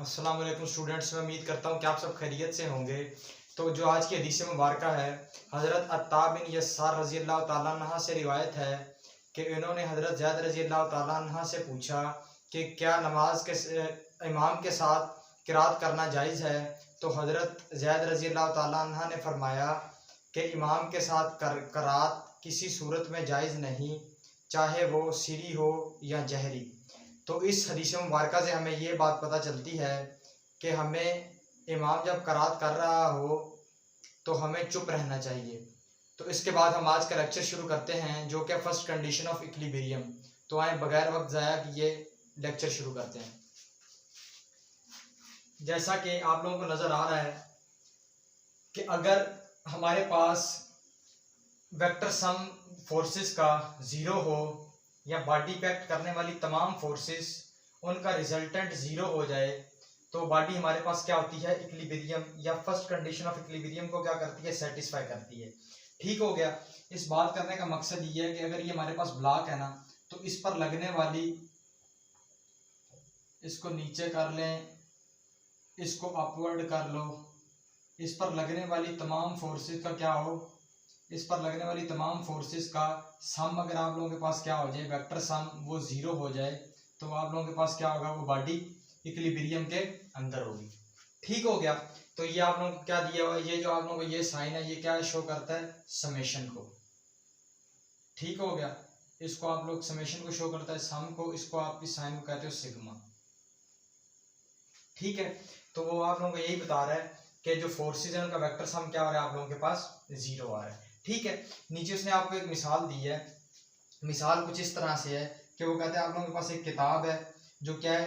अस्सलाम वालेकुम स्टूडेंट्स, मैं उम्मीद करता हूँ कि आप सब खैरियत से होंगे। तो जो आज की हदीस मुबारक है, हज़रत अत्ता बिन यस्सार रज़ी अल्लाह तआला अन्हा से रिवायत है कि इन्होंने हज़रत ज़ैद रज़ी अल्लाह तआला अन्हा से पूछा कि क्या नमाज के इमाम के साथ क़िरात करना जायज़ है। तो हज़रत ज़ैद रज़ी अल्लाह तआला अन्हा ने फरमाया कि इमाम के साथ क़िरात किसी सूरत में जायज़ नहीं, चाहे वो सिरी हो या जहरी। तो इस हदीस मुबारक से हमें ये बात पता चलती है कि हमें इमाम जब क़रात कर रहा हो तो हमें चुप रहना चाहिए। तो इसके बाद हम आज का लेक्चर शुरू करते हैं, जो कि फर्स्ट कंडीशन ऑफ इक्विलिब्रियम। तो आए बगैर वक्त ज़ाया किए लेक्चर शुरू करते हैं। जैसा कि आप लोगों को नज़र आ रहा है कि अगर हमारे पास वेक्टर सम फोर्सेस का ज़ीरो हो या बॉडी पे एक्ट करने वाली तमाम फोर्सेस उनका रिजल्टेंट ज़ीरो हो जाए, तो बॉडी हमारे पास क्या होती है, इक्विलिब्रियम या फर्स्ट कंडीशन ऑफ इक्विलिब्रियम को क्या करती है, सेटिस्फाई करती है। ठीक हो गया। इस बात करने का मकसद ये है कि अगर ये हमारे पास ब्लॉक है ना, तो इस पर लगने वाली, इसको नीचे कर लें, इसको अपवर्ड कर लो, इस पर लगने वाली तमाम फोर्सेस का क्या हो, इस पर लगने वाली तमाम फोर्सेस का सम अगर आप लोगों के पास क्या हो जाए, वेक्टर सम वो ज़ीरो हो जाए, तो आप लोगों के पास क्या होगा, वो बॉडी इक्विलिब्रियम के अंदर होगी। ठीक हो गया। तो ये आप लोगों को क्या दिया हुआ है, ये जो आप लोगों को ये साइन है, ये क्या शो करता है, समेशन को। ठीक हो गया। इसको आप लोग समेशन को शो करता है, सम को, इसको आप इस साइन को कहते हो सिग्मा। ठीक है। तो वो आप लोगों को यही बता रहा है कि जो फोर्सेज है उनका वेक्टर सम क्या हो रहा है, आप लोगों के पास जीरो आ रहा है। ठीक है। नीचे उसने आपको एक मिसाल दी है। मिसाल कुछ इस तरह से है कि वो कहते हैं आप लोगों के पास एक किताब है, जो क्या है,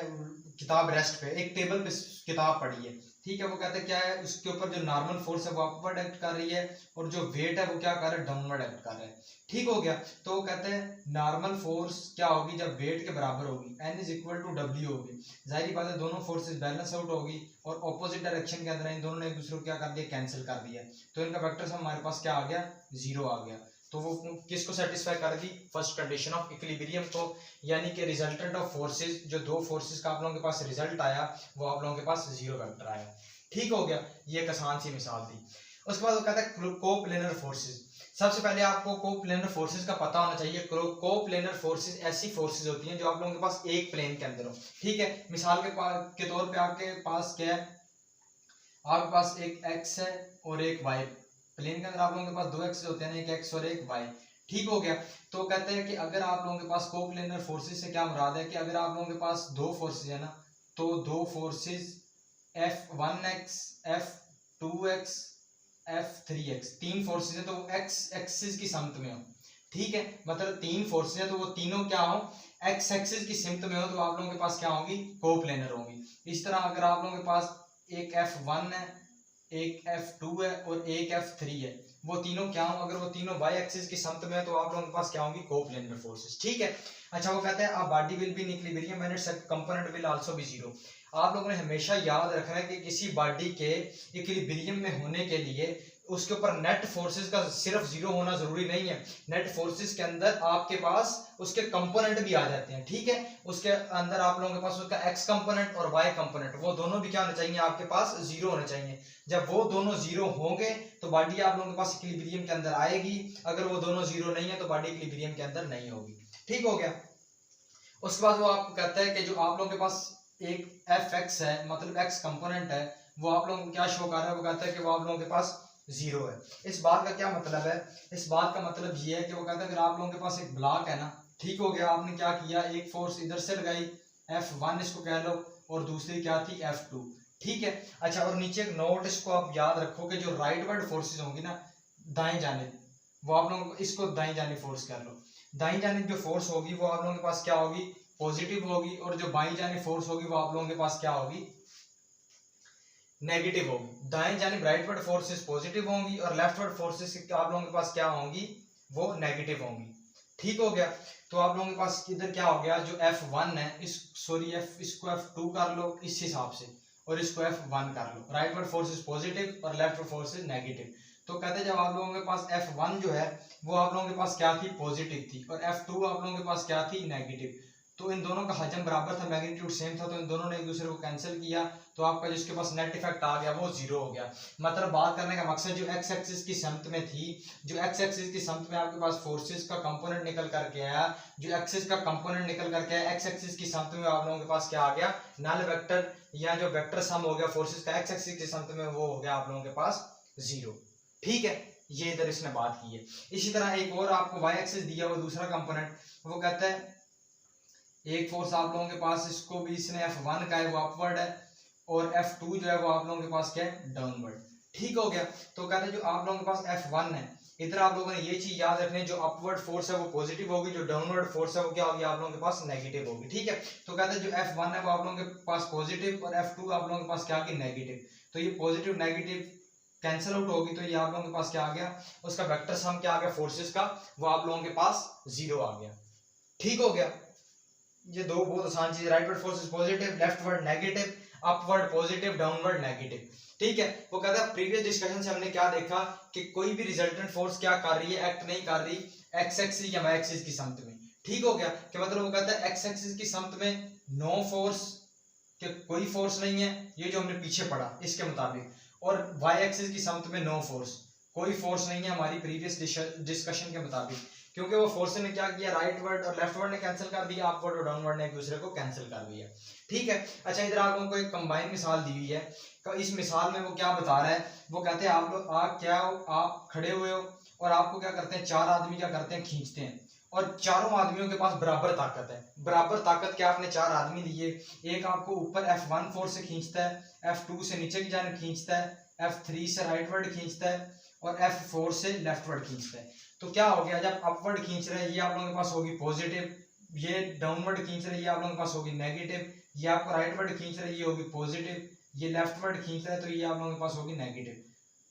किताब रेस्ट पे, एक टेबल पे किताब पड़ी है। ठीक है। वो कहते हैं क्या है, उसके ऊपर जो नॉर्मल फोर्स है वो अपवर्ड एक्ट कर रही है और जो वेट है वो क्या कर रहा है, डाउनवर्ड एक्ट कर रहा है। ठीक हो गया। तो वो कहते हैं नॉर्मल फोर्स क्या होगी, जब वेट के बराबर होगी, n is equal to W होगी। जाहिर बात है दोनों फोर्सेस बैलेंस आउट होगी और ऑपोजिट डायरेक्शन के अंदर इन दोनों ने एक दूसरे को क्या कर दिया, कैंसिल कर दिया। तो इनका वेक्टर सम हमारे पास क्या आ गया, जीरो आ गया। तो वो किसको सेटिस्फाई कर दी, फर्स्ट कंडीशन ऑफ इक्विलिब्रियम को, यानी कि रिजल्टेंट ऑफ फोर्सेस, जो दो फोर्सेस का आप लोगों के पास रिजल्ट आया वो आप लोगों के पास जीरो वेक्टर आया। ठीक हो गया। ये एक आसान सी मिसाल दी। उसके बाद वो कहता है कोप्लेनर फोर्सेस। सबसे पहले आपको कोप्लेनर फोर्सेस का पता होना चाहिए। कोप्लेनर फोर्सेस ऐसी फोर्सेस होती हैं जो आप लोगों के पास एक प्लेन के अंदर हो। ठीक है। मिसाल के तौर पे आपके पास क्या है, आपके पास एक एक्स है और एक वाई। प्लेन के अंदर आप लोगों के पास दो एक्सेस होते हैं, एक एक्स और एक वाई। ठीक हो गया। तो कहते हैं कि अगर आप लोगों के पास कोप्लेनर फोर्सेस से क्या मुराद है कि अगर आप लोगों के पास दो फोर्सेस है ना, तो दो फोर्सेस F1x, F2x, F3x, तीन फोर्सेस है तो वो एक्स एक्सिस की समत में हो। ठीक है। मतलब तीन फोर्सेस है तो वो तीनों क्या हो, एक्स एक्सिस की सिमत में हो, तो आप लोगों के पास क्या होगी, कोप्लेनर होगी। इस तरह अगर आप लोगों के पास एक F1 है, एक F2 है और एक F3 है, वो तीनों क्या हो, अगर वो तीनों y एक्सिस की समत में है तो आप लोगों के पास क्या होंगी, कोप्लेनर फोर्सेस। ठीक है। अच्छा, वो कहते हैं a body will be in equilibrium and it's component will also be zero. आप लोगों ने हमेशा याद रखना है कि किसी बॉडी के इक्विलिब्रियम में होने के लिए उसके ऊपर नेट फोर्सेस का सिर्फ जीरो होना जरूरी नहीं है। नेट फोर्सेस के अंदर आपके पास उसके कंपोनेंट भी आ जाते हैं। ठीक है। उसके अंदर आप लोगों के पास उसका एक्स कंपोनेंट और वाई कंपोनेंट, वो दोनों भी क्या होने चाहिए, आपके पास जीरो होने चाहिए। जब वो दोनों जीरो होंगे तो बॉडी आप लोगों के पास इक्विलिब्रियम के अंदर आएगी। अगर वो दोनों जीरो नहीं है तो बॉडी इक्विलिब्रियम के अंदर नहीं होगी। ठीक हो गया। उसके बाद वो आपको कहता है कि जो आप लोगों के पास एक एफ एक्स है, मतलब एक्स कंपोनेंट है, वो आप लोगों को क्या शो कर रहा है, वो कहता है कि वो आप लोगों के पास जीरो है। इस बात का क्या मतलब है, इस बात का मतलब ये है कि वो कहता है अगर आप लोगों के पास एक ब्लॉक है ना, ठीक हो गया, आपने क्या किया, एक फोर्स इधर से लगाई F1 इसको कह लो और दूसरी क्या थी F2। ठीक है। अच्छा, और नीचे एक नोट, इसको आप याद रखो कि जो राइट वर्ड फोर्सेज होंगी ना दाएं जानिब, वो आप लोगों को, इसको दाएं जानिब फोर्स कर लो, दाईं जानिब जो फोर्स होगी वो आप लोगों के पास क्या होगी, पॉजिटिव होगी, और जो बाईं जानिब फोर्स होगी वो आप लोगों के पास क्या होगी, नेगेटिव होगी। दाएं जानिब राइट वर्ड फोर्सेस पॉजिटिव होंगी और लेफ्ट वर्ड फोर्सेस आप लोगों के पास क्या होंगी, वो नेगेटिव होंगी। ठीक हो गया। तो आप लोगों के पास इधर क्या हो गया, जो F1 है, इस सॉरी इसको F2 कर लो इस हिसाब से और इसको F1 कर लो। राइट वर्ड फोर्सेस पॉजिटिव और लेफ्ट वर्ड फोर्सेस नेगेटिव। तो कहते हैं जब आप लोगों के पास F1 जो है वो आप लोगों के पास क्या थी, पॉजिटिव थी, और F2 आप लोगों के पास क्या थी, नेगेटिव। तो इन दोनों का हजम बराबर था, मैग्नीट्यूड सेम था, तो इन दोनों ने एक दूसरे को कैंसिल किया, तो आपका जिसके पास नेट इफेक्ट आ गया वो जीरो हो गया। मतलब बात करने का मकसद जो एक्स एक्सिस की समत में थी, जो एक्स एक्सिस की समत में आपके पास फोर्सेस का कंपोनेंट निकल करके आया, जो एक्सिस का कंपोनेंट निकल करके आया, एक्स एक्सिस की समत में आप लोगों के पास क्या आ गया, नल वेक्टर या जो वेक्टर सम हो गया फोर्सेस का एक्स एक्सिस की समत में, वो हो गया आप लोगों के पास जीरो। ठीक है, ये इधर इसने बात की है। इसी तरह एक और आपको वाई एक्सिस दिया हुआ दूसरा कंपोनेंट, वो कहता है एक फोर्स आप लोगों के पास, इसको भी इसने F1 का है वो अपवर्ड है, और F2 जो है वो आप लोगों के पास क्या है, डाउनवर्ड। ठीक हो गया। तो कहते हैं जो आप लोगों के पास F1 है, इधर आप लोगों ने ये चीज याद रखनी है, जो अपवर्ड फोर्स है वो पॉजिटिव होगी, जो डाउनवर्ड फोर्स है वो क्या होगी आप लोगों के पास नेगेटिव होगी। ठीक है, तो कहते हैं जो F1 है वो आप लोगों के पास पॉजिटिव और F2 आप लोगों के पास क्या होगी, नेगेटिव। तो ये पॉजिटिव नेगेटिव कैंसिल आउट होगी, तो ये आप लोगों के पास क्या आ गया, उसका वेक्टर सम क्या आ गया फोर्सेस का, वो आप लोगों के पास जीरो आ गया। ठीक हो गया। ये दो बहुत आसान चीज, rightward force is positive, leftward negative, upward positive, downward negative. ठीक है, वो कहता है प्रीवियस डिस्कशन से हमने क्या देखा कि कोई भी रिजल्टेंट फोर्स क्या कर रही है, एक्ट नहीं कर रही एक्स एक्सिस या वाई एक्सिस की समत में। ठीक हो गया, कि मतलब वो कहता है एक्स एक्सिस की समत में नो फोर्स, कि कोई फोर्स नहीं है, ये जो हमने पीछे पढ़ा इसके मुताबिक, और वाई एक्सिस की समत में नो फोर्स, कोई फोर्स नहीं है हमारी प्रीवियस डिस्कशन के मुताबिक, क्योंकि वो फोर्स ने क्या किया, राइट वर्ड और लेफ्ट वर्ड ने कैंसिल कर दिया, अपवर्ड और डाउनवर्ड ने एक दूसरे को कैंसिल कर दिया। ठीक है, अच्छा इधर आप लोगों को एक कंबाइन मिसाल दी हुई है, तो इस मिसाल में वो क्या बता रहा है, वो कहते हैं आप लोग आप खड़े हुए हो और आपको क्या करते हैं, चार आदमी क्या करते हैं, खींचते हैं, और चारों आदमियों के पास बराबर ताकत है। बराबर ताकत क्या, आपने चार आदमी लिए, एक आपको ऊपर F1 फोर्स से खींचता है, F2 से नीचे की जानिब खींचता है, F3 से राइटवर्ड खींचता है, और F4 से लेफ्टवर्ड खींचता है। तो क्या हो गया, जब अपवर्ड खींच रहे हैं ये आप लोगों के पास होगी पॉजिटिव, ये डाउनवर्ड खींच रहे हैं ये आप लोगों के पास होगी नेगेटिव, ये आपको राइटवर्ड खींच रहे हैं ये होगी पॉजिटिव, ये लेफ्टवर्ड खींच रहा है तो ये आप लोगों के पास होगी नेगेटिव।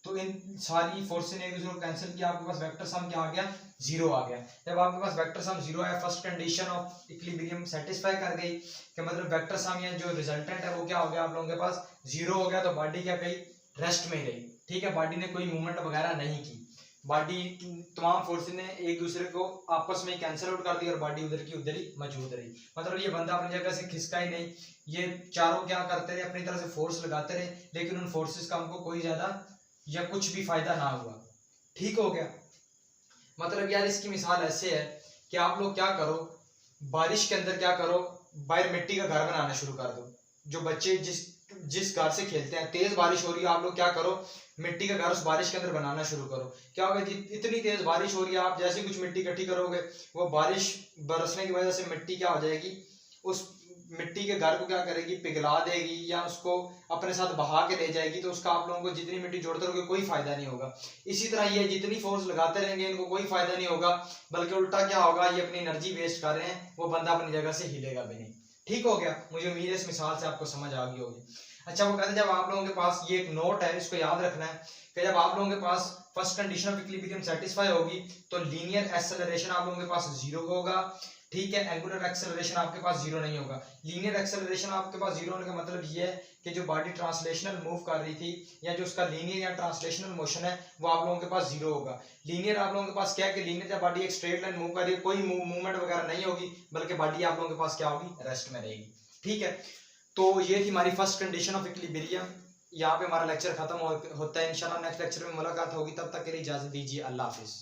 तो इन सारी फोर्सेस ने एक दूसरे को कैंसिल किया, आपके पास वेक्टर सम क्या आ गया, जीरो आ गया। जब आपके पास वेक्टर सम जीरो है, first condition of equilibrium satisfy कर गई, कि मतलब वेक्टर सम या जो रिजल्टेंट है वो क्या हो गया आप लोगों के पास जीरो हो गया, तो बॉडी क्या गई, रेस्ट में रही। ठीक है, बॉडी ने कोई मूवमेंट वगैरह नहीं की, बॉडी तमाम फोर्सेस ने एक दूसरे को आपस में कैंसिल आउट कर दिया और बॉडी उधर की उधर ही मौजूद रही। मतलब ये बंदा अपनी जगह से खिसका ही नहीं, ये चारों क्या करते रहे, अपनी तरह से फोर्स लगाते रहे, लेकिन उन फोर्सेस का हमको कोई ज्यादा या कुछ भी फायदा ना हुआ। ठीक हो गया। मतलब यार इसकी मिसाल ऐसे है कि आप लोग क्या करो, बारिश के अंदर क्या करो, बाहर मिट्टी का घर बनाना शुरू कर दो। जो बच्चे जिस घर से खेलते हैं, तेज बारिश हो रही है, आप लोग क्या करो, मिट्टी का घर उस बारिश के अंदर बनाना शुरू करो। क्या होगा, इतनी तेज बारिश हो रही है, आप जैसे कुछ मिट्टी इकट्ठी करोगे, वो बारिश बरसने की वजह से मिट्टी क्या हो जाएगी, उस मिट्टी के घर को क्या करेगी, पिघला देगी या उसको अपने साथ बहा के ले जाएगी। तो उसका आप लोगों को जितनी मिट्टी जोड़ते रहोगे कोई फायदा नहीं होगा। इसी तरह ये जितनी फोर्स लगाते रहेंगे इनको कोई फायदा नहीं होगा, बल्कि उल्टा क्या होगा, ये अपनी एनर्जी वेस्ट कर रहे हैं, वो बंदा अपनी जगह से हिलेगा भी नहीं। ठीक हो गया, मुझे उम्मीद है इस मिसाल से आपको समझ आ गई होगी। अच्छा, वो कहते हैं जब आप लोगों के पास ये एक नोट है, इसको याद रखना है कि जब आप लोगों के पास first condition of equilibrium satisfy होगी तो लीनियर एक्सेलरेशन आप लोगों के पास जीरो होगा। ठीक है, एंगुलर एक्सेलरेशन आपके पास जीरो नहीं होगा। लीनियर एक्सेलरेशन आपके पास जीरो होने का मतलब ये है कि जो बॉडी ट्रांसलेशनल मूव कर रही थी या जो उसका लीनियर या ट्रांसलेशनल मोशन है वो आप लोगों के पास जीरो होगा। लीनियर आप लोगों के पास क्या है कि लीनियर जब बॉडी एक स्ट्रेट लाइन मूव कर रही है, कोई मूवमेंट वगैरह नहीं होगी, बल्कि बॉडी आप लोगों के पास क्या होगी, रेस्ट में रहेगी। ठीक है, तो ये थी हमारी फर्स्ट कंडीशन ऑफ इक्विलिब्रियम। यहाँ पे हमारा लेक्चर खत्म होता है। इंशाल्लाह नेक्स्ट लेक्चर में मुलाकात होगी, तब तक के लिए इजाजत दीजिए। अल्लाह हाफिज।